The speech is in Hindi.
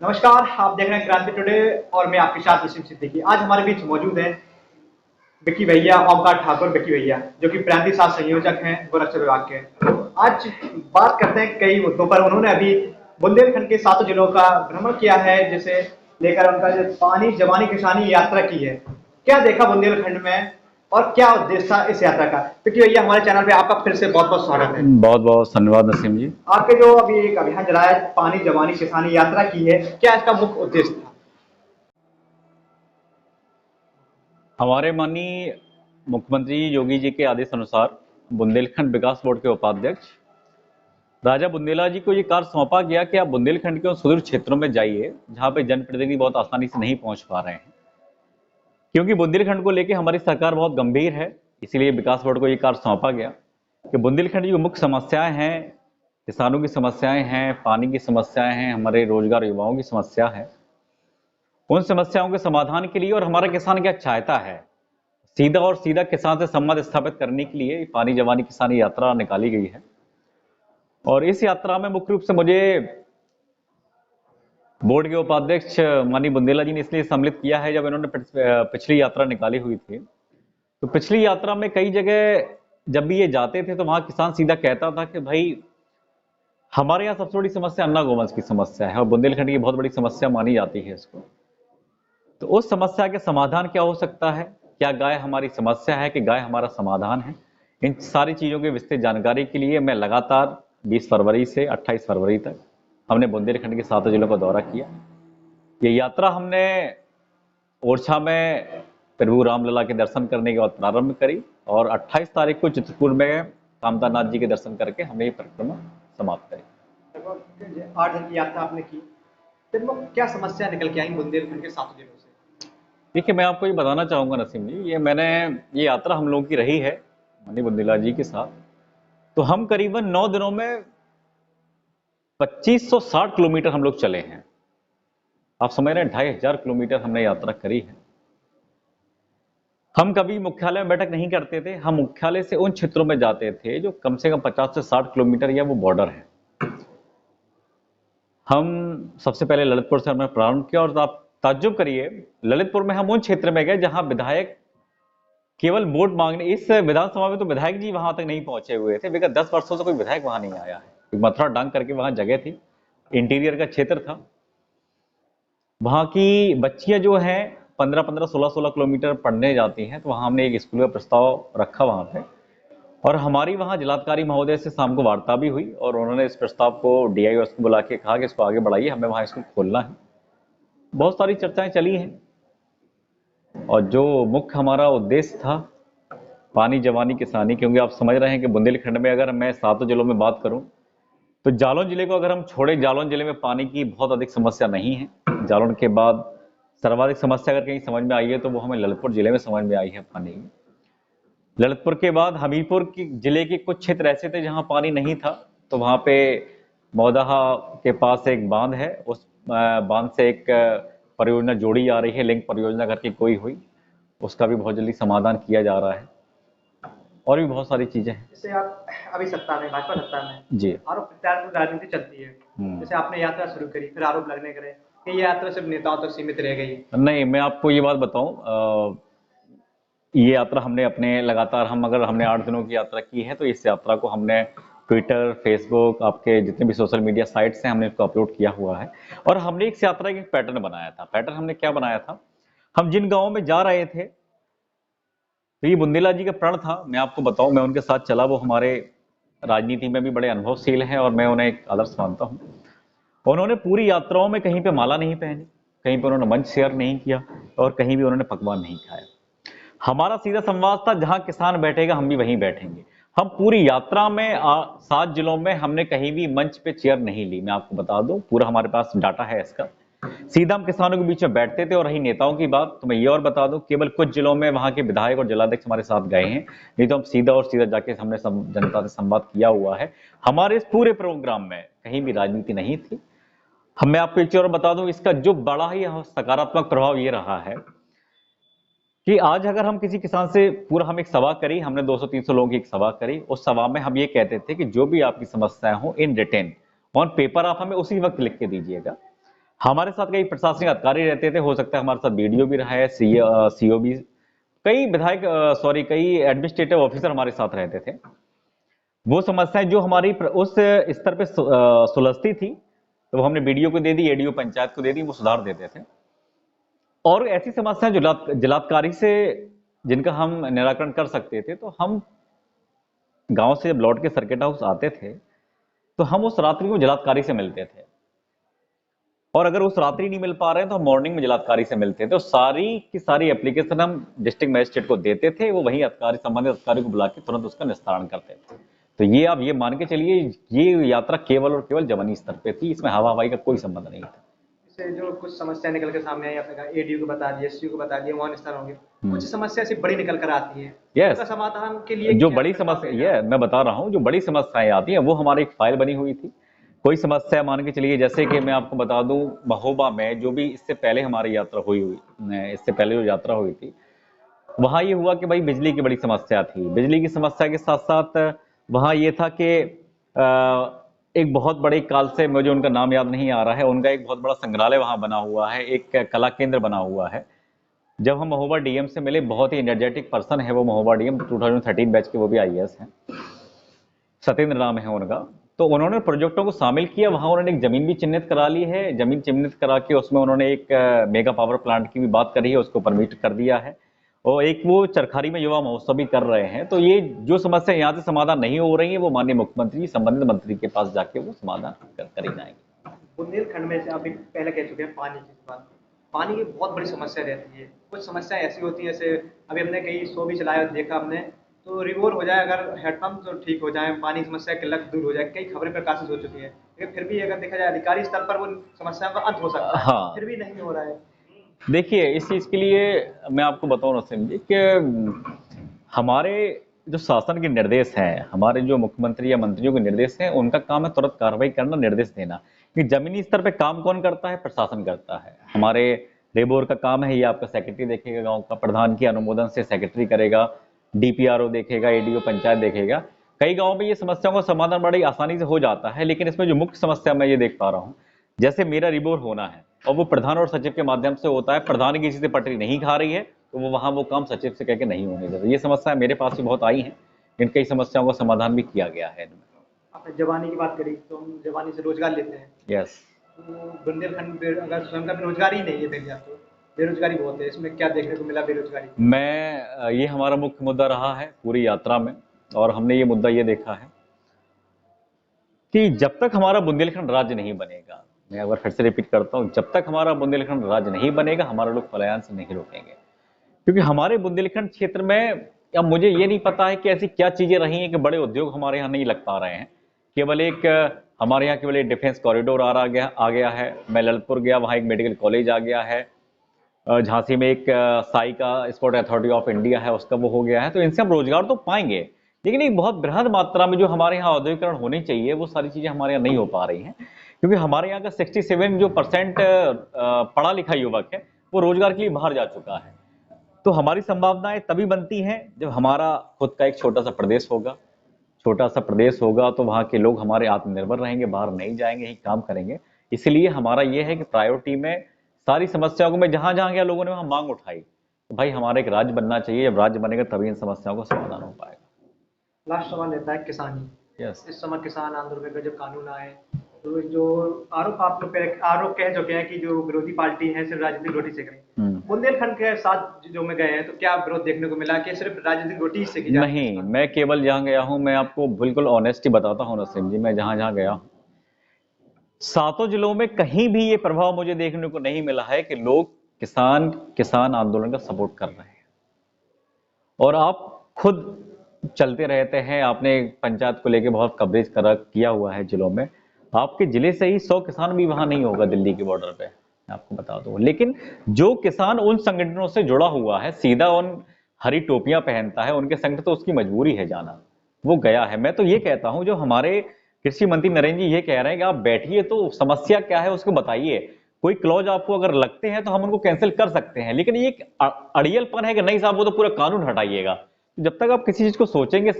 नमस्कार, आप देख रहे हैं क्रांति टुडे और मैं आपके साथ वसीम सिद्दीकी। आज हमारे बीच मौजूद हैं विक्की भैया, ओमकार ठाकुर विक्की भैया, जो कि प्रांतीय शास्त्र संयोजक हैं गोरक्षक विभाग के। आज बात करते हैं कई मुद्दों पर। उन्होंने अभी बुंदेलखंड के 7 जिलों का भ्रमण किया है, जिसे लेकर उनका जो पानी जवानी किसानी यात्रा की है। क्या देखा बुंदेलखंड में और क्या उद्देश्य था इस यात्रा का? विक्की भैया, हमारे चैनल पे आपका फिर से बहुत बहुत स्वागत है। बहुत बहुत धन्यवाद नसीम जी। आपके जो अभी एक अभियान चलाया है, पानी जवानी किसानी यात्रा की है, क्या इसका मुख्य उद्देश्य था? हमारे माननीय मुख्यमंत्री योगी जी के आदेश अनुसार बुंदेलखंड विकास बोर्ड के उपाध्यक्ष राजा बुंदेला जी को ये कार्य सौंपा गया कि आप बुंदेलखंड के उन सुदूर क्षेत्रों में जाइए जहां पे जनप्रतिनिधि बहुत आसानी से नहीं पहुंच पा रहे हैं, क्योंकि बुंदेलखंड को लेकर हमारी सरकार बहुत गंभीर है। इसीलिए विकास बोर्ड को ये कार्य सौंपा गया कि बुंदेलखंड की जो मुख्य समस्याएं हैं, किसानों की समस्याएं हैं, पानी की समस्याएं हैं, हमारे रोजगार युवाओं की समस्या है, उन समस्याओं के समाधान के लिए और हमारा किसान क्या चाहता है, सीधा और सीधा किसान से संवाद स्थापित करने के लिए पानी जवानी किसानी यात्रा निकाली गई है। और इस यात्रा में मुख्य रूप से मुझे बोर्ड के उपाध्यक्ष माननीय बुंदेला जी ने इसलिए सम्मिलित किया है, जब इन्होंने पिछली यात्रा निकाली हुई थी तो पिछली यात्रा में कई जगह जब भी ये जाते थे तो वहां किसान सीधा कहता था कि भाई हमारे यहाँ सबसे बड़ी समस्या अन्ना गोवंश की समस्या है और बुंदेलखंड की बहुत बड़ी समस्या मानी जाती है इसको। तो उस समस्या के समाधान क्या हो सकता है, क्या गाय हमारी समस्या है कि गाय हमारा समाधान है, इन सारी चीज़ों की विस्तृत जानकारी के लिए मैं लगातार 20 फरवरी से 28 फरवरी तक हमने बुंदेलखंड के 7 जिलों का दौरा किया। ये यात्रा हमने ओरछा में प्रभु रामलला के दर्शन करने के बाद प्रारंभ करी और 28 तारीख को चित्रकूट में कामतानाथ जी के दर्शन करके हमने ये परिक्रमा समाप्त करी। लगभग 8 दिन की यात्रा आपने की, फिर वो क्या समस्या निकल के आई बुंदेलखंड के 7 जिलों से? देखिए, मैं आपको ये बताना चाहूँगा नसीम जी, ये यात्रा हम लोगों की रही है मनी बुंदेला जी के साथ। तो हम करीबन 9 दिनों में 2560 किलोमीटर हम लोग चले हैं। आप समझ रहे हैं, 2500 किलोमीटर हमने यात्रा करी है। हम कभी मुख्यालय में बैठक नहीं करते थे, हम मुख्यालय से उन क्षेत्रों में जाते थे जो कम से कम 50 से 60 किलोमीटर या वो बॉर्डर है। हम सबसे पहले ललितपुर से हमने प्रारंभ किया और आप ताज्जुब करिए, ललितपुर में हम उन क्षेत्र में गए जहां विधायक केवल वोट मांगने, इस विधानसभा में तो विधायक जी वहां तक नहीं पहुंचे हुए थे। विगत 10 वर्षों से कोई विधायक वहां नहीं आया है। मथुरा डांग करके वहां जगह थी, इंटीरियर का क्षेत्र था। वहां की बच्चियां जो हैं 15-15, 16-16 किलोमीटर पढ़ने जाती हैं, तो वहां हमने एक स्कूल का प्रस्ताव रखा वहां पे और हमारी वहां जिलाधिकारी महोदय से शाम को वार्ता भी हुई और उन्होंने इस प्रस्ताव को डीआईओ को बुला के कहा कि इसको आगे बढ़ाइए, हमें वहां स्कूल खोलना है। बहुत सारी चर्चाएं चली हैं और जो मुख्य हमारा उद्देश्य था पानी जवानी किसानी, क्योंकि आप समझ रहे हैं कि बुंदेलखंड में अगर मैं 7 जिलों में बात करूं तो जालौन जिले को अगर हम छोड़े, जालौन जिले में पानी की बहुत अधिक समस्या नहीं है। जालौन के बाद सर्वाधिक समस्या अगर कहीं समझ में आई है तो वो हमें ललितपुर जिले में समझ में आई है पानी की। ललितपुर के बाद हमीरपुर की जिले के कुछ क्षेत्र ऐसे थे जहां पानी नहीं था, तो वहां पे मौदाहा के पास एक बांध है, उस बांध से एक परियोजना जोड़ी जा रही है, लिंक परियोजना करके कोई हुई, उसका भी बहुत जल्दी समाधान किया जा रहा है और भी बहुत सारी चीजें हैं। जैसे आप अभी सत्ता में, भाजपा सत्ता में, जी। आरोप प्रत्यारोप की राजनीति चलती है। जैसे आपने यात्रा शुरू करी, फिर आरोप लगने करे कि ये यात्रा सिर्फ नेताओं तक सीमित रह गई। नहीं, मैं आपको ये बात बताऊं, ये यात्रा हमने अपने लगातार, हमने 8 दिनों की यात्रा की है, तो इस यात्रा को हमने ट्विटर, फेसबुक, आपके जितने भी सोशल मीडिया साइट्स हैं, हमने इसको अपलोड किया हुआ है और हमने इस यात्रा का एक पैटर्न बनाया था। पैटर्न हमने क्या बनाया था, हम जिन गांवों में जा रहे थे तो ये बुंदेला जी का प्रण था, मैं आपको बताऊं, मैं उनके साथ चला, वो हमारे राजनीति में भी बड़े अनुभवशील हैं और मैं उन्हें एक आदर्श मानता हूं। उन्होंने पूरी यात्राओं में कहीं पे माला नहीं पहनी, कहीं पे उन्होंने मंच शेयर नहीं किया और कहीं भी उन्होंने पकवान नहीं खाया। हमारा सीधा संवाद था, जहां किसान बैठेगा हम भी वहीं बैठेंगे। हम पूरी यात्रा में 7 जिलों में हमने कहीं भी मंच पे चेयर नहीं ली, मैं आपको बता दूं, पूरा हमारे पास डाटा है इसका। सीधा हम किसानों के बीच में बैठते थे। और रही नेताओं की बात, तो मैं ये और बता दूं, केवल कुछ जिलों में वहां के विधायक और जिलाध्यक्ष हमारे साथ गए हैं, नहीं तो हम सीधा और सीधा जाके हमने जनता से संवाद किया हुआ है। हमारे इस पूरे प्रोग्राम में कहीं भी राजनीति नहीं थी। मैं आपको एक चीज और बता दूं, इसका जो बड़ा ही सकारात्मक प्रभाव ये रहा है कि आज अगर हम किसी किसान से पूरा, हम एक सभा करी, हमने 200-300 लोगों की एक सभा करी, उस सभा में हम ये कहते थे कि जो भी आपकी समस्याएं हो इन रिटेन ऑन पेपर आप हमें उसी वक्त लिख के दीजिएगा। हमारे साथ कई प्रशासनिक अधिकारी रहते थे, हो सकता है हमारे साथ बीडीओ भी रहा है, सीओ भी, कई विधायक कई एडमिनिस्ट्रेटिव ऑफिसर हमारे साथ रहते थे। वो समस्याएं जो हमारी उस स्तर पे सुलझती थी तो वो हमने बीडीओ को दे दी, एडीओ पंचायत को दे दी, वो सुधार देते थे। और ऐसी समस्याएं जो जलात्कारी से जिनका हम निराकरण कर सकते थे, तो हम गांव से जब लौट के सर्किट हाउस आते थे तो हम उस रात्रि को जलात्कारी से मिलते थे, और अगर उस रात्रि नहीं मिल पा रहे हैं तो हम मॉर्निंग में जलाधिकारी से मिलते थे। तो सारी की सारी एप्लीकेशन हम डिस्ट्रिक्ट मजिस्ट्रेट को देते थे, वो वही अधिकारी, संबंधित अधिकारी को बुला के तुरंत उसका निस्तारण करते थे। तो ये आप ये मान के चलिए, ये यात्रा केवल और केवल जवानी स्तर पे थी, इसमें हवा हवाई का कोई संबंध नहीं था। इससे जो कुछ समस्या निकल के सामने आई, आपने कहा एडीओ को बता दिया, एसडीओ को बता दिया, वहाँ निस्तार होंगे। कुछ समस्या ऐसी बड़ी निकल कर आती है, यस, उसका समाधान के लिए जो क्या बड़ी प्रस्ताव समस्या, भेजा? ये मैं बता रहा हूँ, जो बड़ी समस्याएं आती हैं वो हमारी एक फाइल बनी हुई थी। कोई समस्या मान के चलिए, जैसे कि मैं आपको बता दूं, महोबा में जो भी इससे पहले हमारी यात्रा इससे पहले जो यात्रा हुई थी, वहां ये हुआ कि भाई बिजली की बड़ी समस्या थी। बिजली की समस्या के साथ साथ वहां ये था कि एक बहुत बड़े काल से, मुझे उनका नाम याद नहीं आ रहा है, उनका एक बहुत बड़ा संग्रहालय वहां बना हुआ है, एक कला केंद्र बना हुआ है। जब हम महोबा डीएम से मिले, बहुत ही एनर्जेटिक पर्सन है वो, महोबा डीएम 2013 बैच के, वो भी आईएएस हैं, सत्येंद्र नाम है उनका। तो उन्होंने प्रोजेक्टों को शामिल किया, वहां उन्होंने एक जमीन भी चिन्हित करा ली है, जमीन चिन्हित करा के उसमें उन्होंने एक मेगा पावर प्लांट की भी बात करी है, उसको परमिट कर दिया है, और एक वो चरखारी में युवा महोत्सव भी कर रहे हैं। तो ये जो समस्या यहाँ से समाधान नहीं हो रही है, वो माननीय मुख्यमंत्री, संबंधित मंत्री के पास जाके वो समाधान करी जाएंगे। बुंदेलखंड में से आप पहले कह चुके हैं पानी की बात, पानी की बहुत बड़ी समस्या रहती है। कुछ समस्या ऐसी होती है, जैसे अभी हमने कई शो भी चलाया, देखा हमने, तो रिवोर हो जाए अगर हेडपम्प तो ठीक हो जाए, पानी की समस्या किल्लत दूर हो जाए, कई खबरें प्रकाशित हो चुकी है। लेकिन फिर भी अगर देखा जाए अधिकारी स्तर पर वो समस्या का अंत हो सकता है, हाँ, फिर भी नहीं हो रहा है। देखिए इस चीज के लिए मैं आपको बताऊं नसीम जी कि हमारे जो शासन के निर्देश हैं, हमारे जो मुख्यमंत्री या मंत्रियों के निर्देश हैं, उनका काम है तुरंत कार्रवाई करना, निर्देश देना। कि जमीनी स्तर पे काम कौन करता है? प्रशासन करता है। हमारे रेबोर का काम है, ये आपका सेक्रेटरी देखेगा, गांव का प्रधान के अनुमोदन से सेक्रेटरी करेगा, डीपीआरओ देखेगा, एडीओ पंचायत देखेगा। कई गाँव में ये समस्याओं का समाधान बड़ी आसानी से हो जाता है, लेकिन इसमें जो मुख्य समस्या मैं ये देख पा रहा हूँ, जैसे मेरा रिबोर होना है और वो प्रधान और सचिव के माध्यम से होता है, प्रधान किसी से पटरी नहीं खा रही है तो वो वहां वो काम सचिव से कह के नहीं होने देता। ये समस्या मेरे पास भी बहुत आई है, इन कई समस्याओं का समाधान भी किया गया है इनमें। आपने जवानी की बात करी, तो हम जवानी से रोजगार लेते हैं, यस, तो बुंदेलखंड अगर स्वयं का बेरोजगारी नहीं है भैया, तो बेरोजगारी बहुत है, इसमें क्या देखने को मिला बेरोजगारी? ये हमारा मुख्य मुद्दा रहा है पूरी यात्रा में, और हमने ये मुद्दा ये देखा है कि जब तक हमारा बुंदेलखंड राज्य नहीं बनेगा, मैं एक बार फिर से रिपीट करता हूँ, जब तक हमारा बुंदेलखंड राज्य नहीं बनेगा, हमारे लोग पलायन से नहीं रोकेंगे। क्योंकि हमारे बुंदेलखंड क्षेत्र में, अब मुझे ये नहीं पता है कि ऐसी क्या चीजें रही हैं कि बड़े उद्योग हमारे यहाँ नहीं लग पा रहे हैं। केवल एक हमारे यहाँ केवल एक डिफेंस कॉरिडोर आ गया है। मैं ललितपुर गया, वहाँ एक मेडिकल कॉलेज आ गया है। झांसी में एक साई का स्पोर्ट अथॉरिटी ऑफ इंडिया है, उसका वो हो गया है। तो इनसे हम रोजगार तो पाएंगे, लेकिन एक बहुत बृहद मात्रा में जो हमारे यहाँ औद्योगिकरण होनी चाहिए, वो सारी चीजें हमारे यहाँ नहीं हो पा रही हैं। क्योंकि हमारे यहाँ का 67 जो % पढ़ा लिखा युवक है, वो रोजगार के लिए बाहर जा चुका है। तो हमारी संभावनाएं तभी बनती हैं जब हमारा खुद का एक छोटा सा प्रदेश होगा। छोटा सा प्रदेश होगा तो वहाँ के लोग हमारे आत्मनिर्भर रहेंगे, बाहर नहीं जाएंगे, ही काम करेंगे। इसलिए हमारा ये है कि प्रायोरिटी में सारी समस्याओं को, मैं जहां जहां गया लोगों ने वहां मांग उठाई तो भाई हमारा एक राज्य बनना चाहिए। जब राज्य बनेगा तभी इन समस्याओं का समाधान हो पाएगा। लास्ट सवाल रहता है किसानी। यस, इस समय किसान आंदोलन का जब कानून आए, तो जो आरोप आप लोग आरोप कह चुके हैं कि जो विरोधी पार्टी है सिर्फ राजनीतिक रोटी सेक रही है, बुंदेलखंड के साथ जो में गए हैं, तो क्या विरोध देखने को मिला कि सिर्फ राजनीतिक रोटी सेकी जा रही है? नहीं, मैं केवल जहां गया हूं, मैं आपको बिल्कुल ऑनेस्टी बताता हूं नसीम जी, मैं जहां जहां गया हूं, सातों जिलों में कहीं भी ये प्रभाव मुझे देखने को नहीं मिला है कि लोग किसान आंदोलन का सपोर्ट कर रहे हैं। और आप खुद चलते रहते हैं, आपने पंचायत को लेके बहुत कवरेज किया हुआ है जिलों में, आपके जिले से ही 100 किसान भी वहां नहीं होगा दिल्ली के बॉर्डर पे, मैं आपको बता दूं। लेकिन जो किसान उन संगठनों से जुड़ा हुआ है, सीधा उन हरी टोपियां पहनता है, उनके संगठन, तो उसकी मजबूरी है जाना, वो गया है। मैं तो ये कहता हूं, जो हमारे कृषि मंत्री नरेंद्र जी ये कह रहे हैं कि आप बैठिए, तो समस्या क्या है उसको बताइए, कोई क्लॉज आपको अगर लगते हैं तो हम उनको कैंसिल कर सकते हैं। लेकिन ये एक अड़ियलपन है कि नहीं साहब वो तो पूरा कानून हटाइएगा। जब तक आप किसी चीज को सोचेंगे